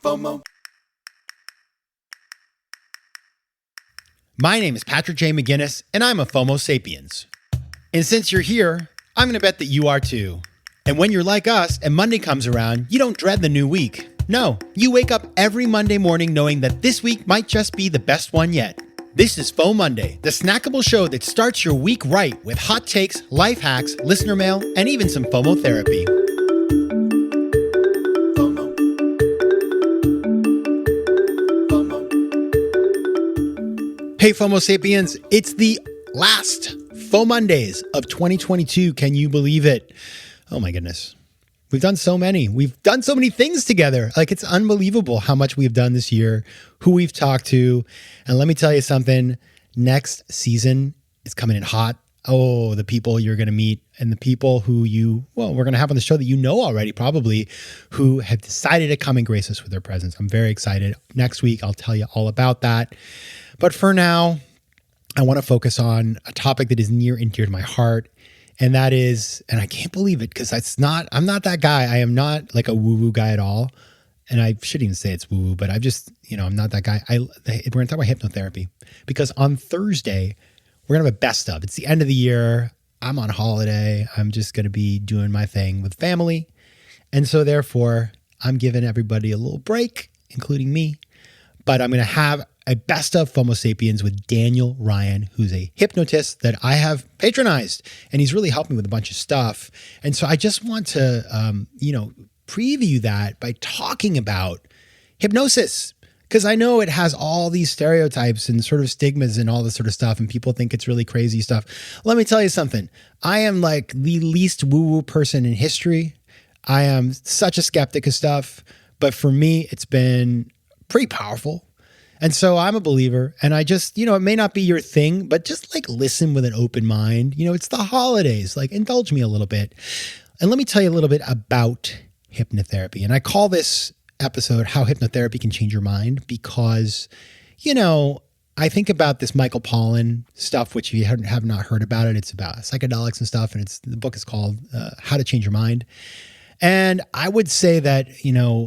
FOMO. My name is Patrick J. McGinnis, and I'm a FOMO Sapiens. And since you're here, I'm going to bet that you are too. And when you're like us and Monday comes around, you don't dread the new week. No, you wake up every Monday morning knowing that this week might just be the best one yet. This is FOMOnday, the snackable show that starts your week right with hot takes, life hacks, listener mail, and even some FOMO therapy. FOMO. FOMO. Hey FOMO Sapiens, it's the last FOMOndays of 2022. Can you believe it? Oh my goodness. We've done so many. We've done so many things together. Like, it's unbelievable how much we've done this year, who we've talked to. And let me tell you something, next season is coming in hot. Oh, the people you're going to meet and the people who we're going to have on the show that you know already probably, who have decided to come and grace us with their presence. I'm very excited. Next week, I'll tell you all about that. But for now, I want to focus on a topic that is near and dear to my heart. And that is, and I can't believe it because I'm not that guy. I am not like a woo-woo guy at all. And I shouldn't even say it's woo-woo, but I'm not that guy. We're going to talk about hypnotherapy because on Thursday, we're going to have a best of. It's the end of the year. I'm on holiday. I'm just going to be doing my thing with family. And so therefore, I'm giving everybody a little break, including me. But I'm going to have a best of FOMO Sapiens with Daniel Ryan, who's a hypnotist that I have patronized, and he's really helped me with a bunch of stuff. And so I just want to, preview that by talking about hypnosis, because I know it has all these stereotypes and sort of stigmas and all this sort of stuff, and people think it's really crazy stuff. Let me tell you something. I am like the least woo-woo person in history. I am such a skeptic of stuff, but for me, it's been pretty powerful. And so I'm a believer, and I just, it may not be your thing, but just like listen with an open mind. It's the holidays, like indulge me a little bit. And let me tell you a little bit about hypnotherapy. And I call this episode How Hypnotherapy Can Change Your Mind because, I think about this Michael Pollan stuff, which if you have not heard about it, it's about psychedelics and stuff. And the book is called How to Change Your Mind. And I would say that,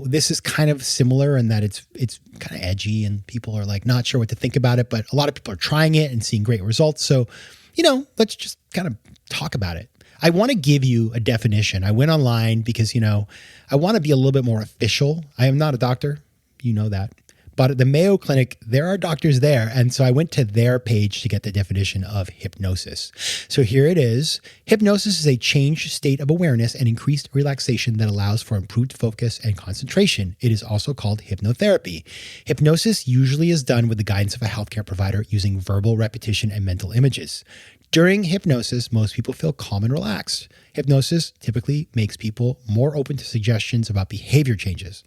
this is kind of similar in that it's kind of edgy and people are like not sure what to think about it, but a lot of people are trying it and seeing great results. So, let's just kind of talk about it. I want to give you a definition. I went online because, I want to be a little bit more official. I am not a doctor. You know that. But at the Mayo Clinic, there are doctors there. And so I went to their page to get the definition of hypnosis. So here it is. Hypnosis is a changed state of awareness and increased relaxation that allows for improved focus and concentration. It is also called hypnotherapy. Hypnosis usually is done with the guidance of a healthcare provider using verbal repetition and mental images. During hypnosis, most people feel calm and relaxed. Hypnosis typically makes people more open to suggestions about behavior changes.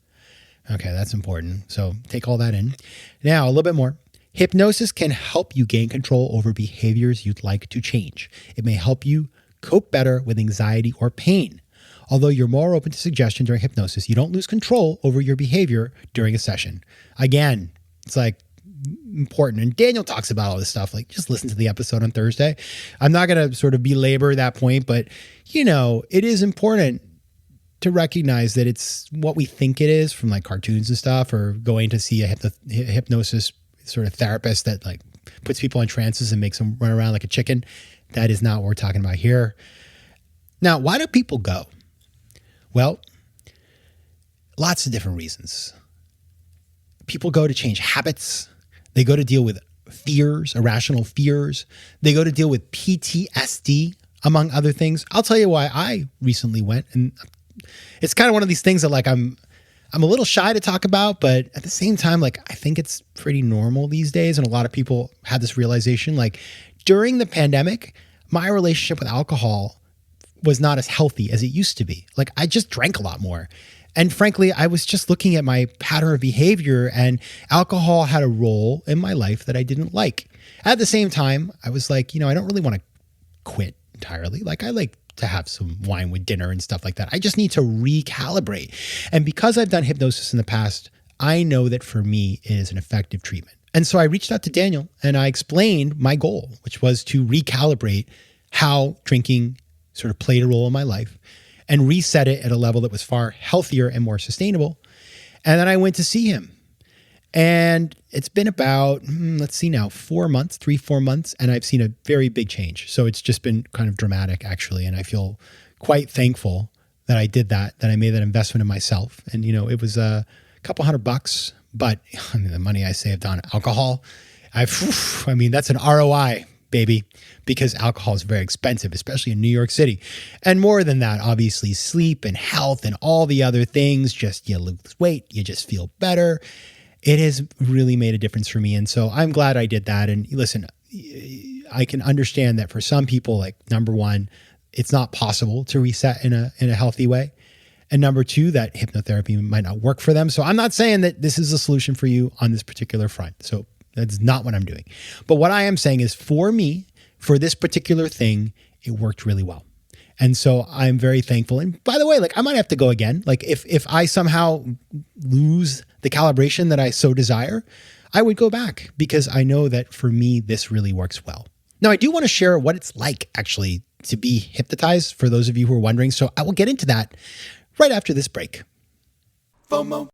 Okay, that's important. So take all that in. Now, a little bit more. Hypnosis can help you gain control over behaviors you'd like to change. It may help you cope better with anxiety or pain. Although you're more open to suggestion during hypnosis, you don't lose control over your behavior during a session. Again, it's like important. And Daniel talks about all this stuff. Like, just listen to the episode on Thursday. I'm not going to sort of belabor that point, but, it is important to recognize that it's what we think it is from like cartoons and stuff, or going to see a hypnosis sort of therapist that like puts people in trances and makes them run around like a chicken. That is not what we're talking about here. Now, why do people go? Well, lots of different reasons. People go to change habits. They go to deal with fears, irrational fears. They go to deal with PTSD, among other things. I'll tell you why I recently went, and it's kind of one of these things that like I'm a little shy to talk about, but at the same time, like I think it's pretty normal these days. And a lot of people had this realization, like during the pandemic, my relationship with alcohol was not as healthy as it used to be. Like I just drank a lot more. And frankly, I was just looking at my pattern of behavior, and alcohol had a role in my life that I didn't like. At the same time, I was like, I don't really want to quit entirely. Like I like to have some wine with dinner and stuff like that. I just need to recalibrate. And because I've done hypnosis in the past, I know that for me it is an effective treatment. And so I reached out to Daniel and I explained my goal, which was to recalibrate how drinking sort of played a role in my life and reset it at a level that was far healthier and more sustainable. And then I went to see him. And it's been about, let's see now, 4 months, 4 months, and I've seen a very big change. So it's just been kind of dramatic, actually. And I feel quite thankful that I did that I made that investment in myself. And, it was a couple $100, but the money I saved on alcohol, that's an ROI, baby, because alcohol is very expensive, especially in New York City. And more than that, obviously, sleep and health and all the other things, just you lose weight, you just feel better. It has really made a difference for me. And so I'm glad I did that. And listen, I can understand that for some people, like number one, it's not possible to reset in a healthy way. And number two, that hypnotherapy might not work for them. So I'm not saying that this is a solution for you on this particular front. So that's not what I'm doing. But what I am saying is for me, for this particular thing, it worked really well. And so I'm very thankful. And by the way, I might have to go again. If I somehow lose the calibration that I so desire, I would go back because I know that for me, this really works well. Now, I do want to share what it's like actually to be hypnotized for those of you who are wondering. So I will get into that right after this break. FOMO.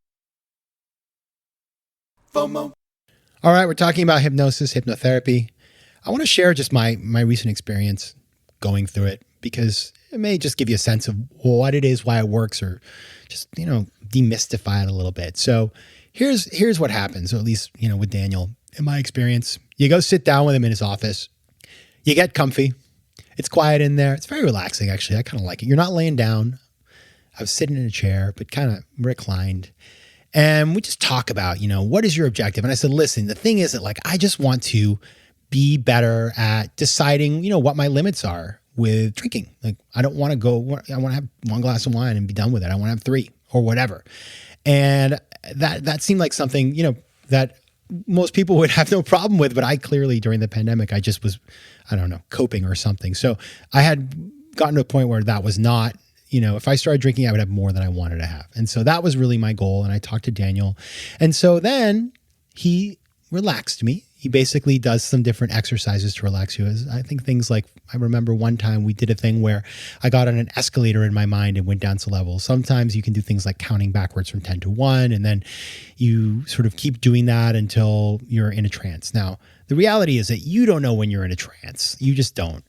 FOMO. All right, we're talking about hypnosis, hypnotherapy. I want to share just my recent experience going through it because it may just give you a sense of what it is, why it works, or just, demystify it a little bit. So here's what happens, or at least, with Daniel, in my experience. You go sit down with him in his office. You get comfy. It's quiet in there. It's very relaxing, actually. I kind of like it. You're not laying down. I was sitting in a chair, but kind of reclined. And we just talk about, what is your objective? And I said, listen, the thing is that I just want to be better at deciding, what my limits are with drinking. I don't want to go, I want to have one glass of wine and be done with it. I want to have 3 or whatever. And that seemed like something, that most people would have no problem with, but I clearly during the pandemic, I just was, coping or something. So I had gotten to a point where that was not, if I started drinking, I would have more than I wanted to have. And so that was really my goal. And I talked to Daniel. And so then he relaxed me. He basically does some different exercises to relax you. I think things like, I remember one time we did a thing where I got on an escalator in my mind and went down to levels. Sometimes you can do things like counting backwards from 10 to 1, and then you sort of keep doing that until you're in a trance. Now, the reality is that you don't know when you're in a trance. You just don't.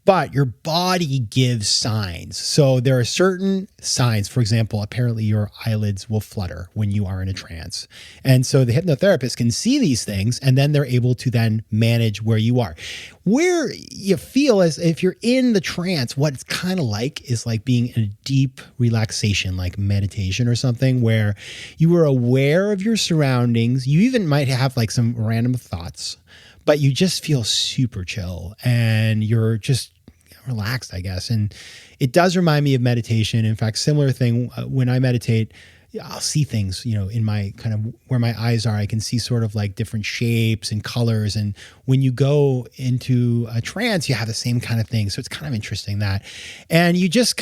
But your body gives signs. So there are certain signs. For example, apparently your eyelids will flutter when you are in a trance. And so the hypnotherapist can see these things, and then they're able to then manage where you are. Where you feel as if you're in the trance, what it's kind of like is like being in a deep relaxation, like meditation or something, where you are aware of your surroundings. You even might have like some random thoughts, but you just feel super chill and you're just relaxed, I guess. And it does remind me of meditation. In fact, similar thing when I meditate, I'll see things, in my kind of where my eyes are. I can see sort of like different shapes and colors. And when you go into a trance, you have the same kind of thing. So it's kind of interesting that. And you just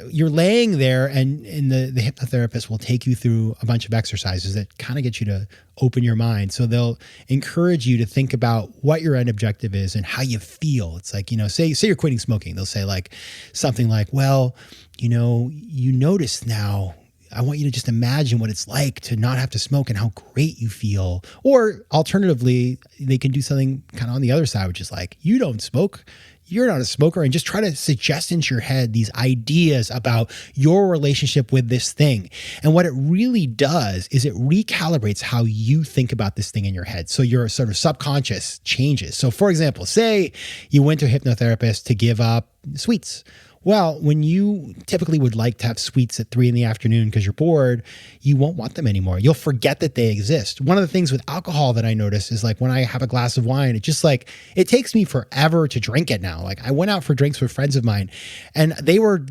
you're laying there and the hypnotherapist will take you through a bunch of exercises that kind of get you to open your mind. So they'll encourage you to think about what your end objective is and how you feel. It's like, say you're quitting smoking. They'll say like something like, well, you notice now, I want you to just imagine what it's like to not have to smoke and how great you feel. Or alternatively, they can do something kind of on the other side, which is like, you don't smoke. You're not a smoker, and just try to suggest into your head these ideas about your relationship with this thing. And what it really does is it recalibrates how you think about this thing in your head. So your sort of subconscious changes. So for example, say you went to a hypnotherapist to give up sweets. Well, when you typically would like to have sweets at 3 p.m. because you're bored, you won't want them anymore. You'll forget that they exist. One of the things with alcohol that I notice is like when I have a glass of wine, it just like, it takes me forever to drink it now. Like I went out for drinks with friends of mine and they were,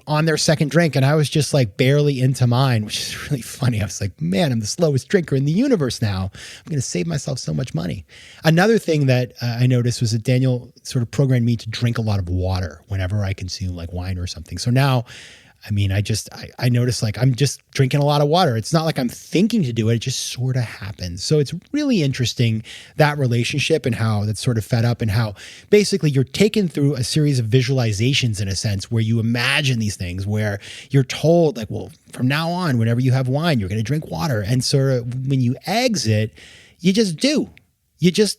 on their second drink and I was just like barely into mine, which is really funny. I was like, man, I'm the slowest drinker in the universe now. I'm going to save myself so much money. Another thing that I noticed was that Daniel sort of programmed me to drink a lot of water whenever I consume like wine or something. So now I mean, I notice like I'm just drinking a lot of water. It's not like I'm thinking to do it. It just sort of happens. So it's really interesting, that relationship and how that's sort of fed up and how basically you're taken through a series of visualizations in a sense where you imagine these things where you're told like, well, from now on, whenever you have wine, you're going to drink water. And sort of when you exit, you just do. You just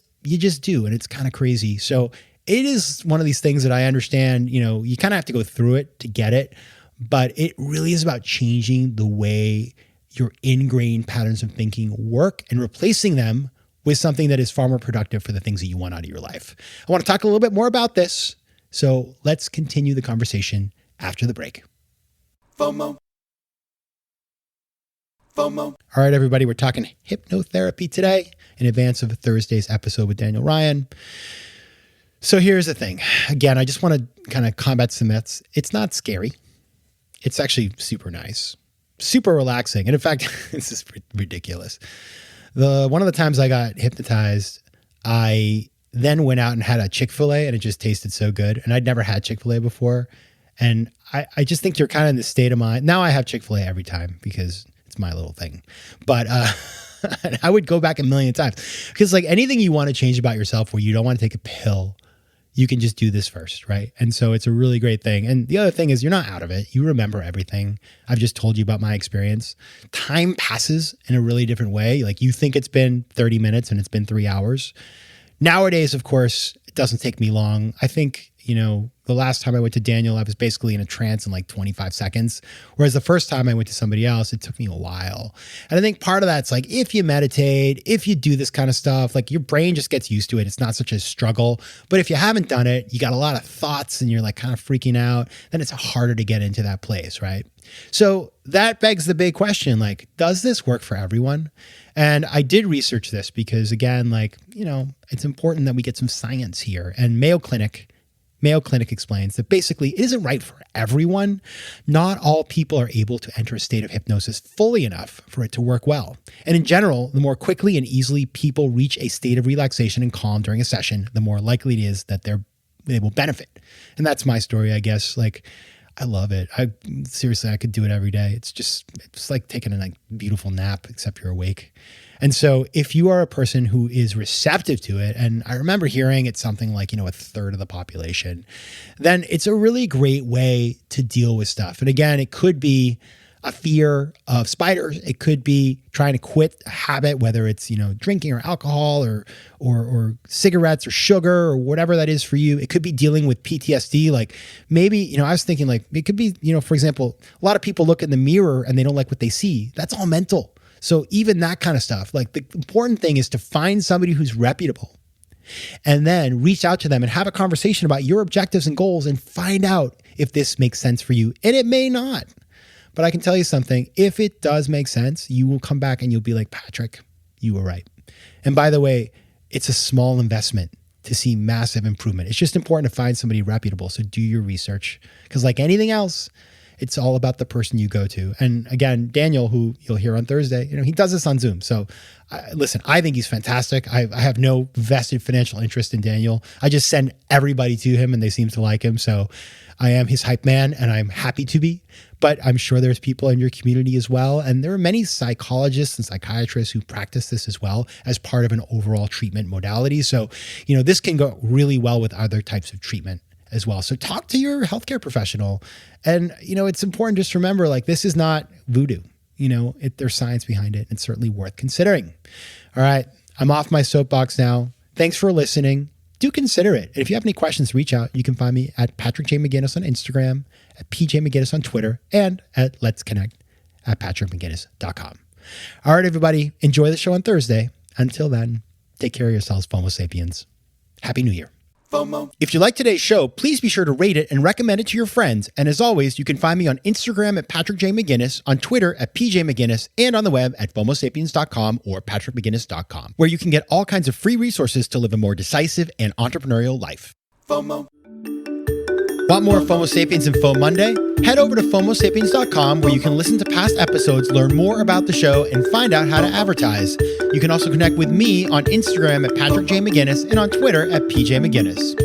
do. And it's kind of crazy. So it is one of these things that I understand, you kind of have to go through it to get it. But it really is about changing the way your ingrained patterns of thinking work and replacing them with something that is far more productive for the things that you want out of your life. I want to talk a little bit more about this. So let's continue the conversation after the break. FOMO. All right, everybody, we're talking hypnotherapy today in advance of Thursday's episode with Daniel Ryan. So here's the thing. Again, I just want to kind of combat some myths. It's not scary. It's actually super nice, super relaxing. And in fact, this is ridiculous. One of the times I got hypnotized, I then went out and had a Chick-fil-A and it just tasted so good. And I'd never had Chick-fil-A before. And I just think you're kind of in the state of mind. Now I have Chick-fil-A every time because it's my little thing. But I would go back a million times because like anything you want to change about yourself where you don't want to take a pill, you can just do this first, right? And so it's a really great thing. And the other thing is you're not out of it. You remember everything. I've just told you about my experience. Time passes in a really different way. Like you think it's been 30 minutes and it's been 3 hours. Nowadays, of course, it doesn't take me long. I think, the last time I went to Daniel, I was basically in a trance in like 25 seconds. Whereas the first time I went to somebody else, it took me a while. And I think part of that's like, if you meditate, if you do this kind of stuff, like your brain just gets used to it. It's not such a struggle. But if you haven't done it, you got a lot of thoughts and you're like kind of freaking out, then it's harder to get into that place, right? So that begs the big question, like, does this work for everyone? And I did research this because again, like, it's important that we get some science here. And Mayo Clinic explains that basically it isn't right for everyone. Not all people are able to enter a state of hypnosis fully enough for it to work well. And in general, the more quickly and easily people reach a state of relaxation and calm during a session, the more likely it is that they will benefit. And that's my story, I guess. Like, I love it. I could do it every day. It's like taking a beautiful nap, except you're awake. And so if you are a person who is receptive to it, and I remember hearing it's something like, a third of the population, then it's a really great way to deal with stuff. And again, it could be a fear of spiders. It could be trying to quit a habit, whether it's, drinking or alcohol or cigarettes or sugar or whatever that is for you. It could be dealing with PTSD. Like maybe, I was thinking like, it could be, for example, a lot of people look in the mirror and they don't like what they see. That's all mental. So even that kind of stuff, like the important thing is to find somebody who's reputable and then reach out to them and have a conversation about your objectives and goals and find out if this makes sense for you. And it may not, but I can tell you something. If it does make sense, you will come back and you'll be like, Patrick, you were right. And by the way, it's a small investment to see massive improvement. It's just important to find somebody reputable. So do your research because like anything else, it's all about the person you go to. And again, Daniel, who you'll hear on Thursday, he does this on Zoom. So listen, I think he's fantastic. I have no vested financial interest in Daniel. I just send everybody to him and they seem to like him. So I am his hype man and I'm happy to be, but I'm sure there's people in your community as well. And there are many psychologists and psychiatrists who practice this as well as part of an overall treatment modality. So, this can go really well with other types of treatment as well. So talk to your healthcare professional. And, it's important just to remember, like, this is not voodoo. There's science behind it. It's certainly worth considering. All right. I'm off my soapbox now. Thanks for listening. Do consider it. And if you have any questions, reach out. You can find me at Patrick J. McGinnis on Instagram, at PJ McGinnis on Twitter, and at Let's Connect at patrickmcginnis.com. All right, everybody. Enjoy the show on Thursday. Until then, take care of yourselves, FOMO Sapiens. Happy New Year. FOMO. If you like today's show, please be sure to rate it and recommend it to your friends. And as always, you can find me on Instagram at Patrick J. McGinnis, on Twitter at PJ McGinnis, and on the web at FOMOsapiens.com or PatrickMcGinnis.com, where you can get all kinds of free resources to live a more decisive and entrepreneurial life. FOMO. Want more FOMO Sapiens and FOMOnday? Head over to FOMOsapiens.com where you can listen to past episodes, learn more about the show, and find out how to advertise. You can also connect with me on Instagram at Patrick J. McGinnis and on Twitter at PJ McGinnis.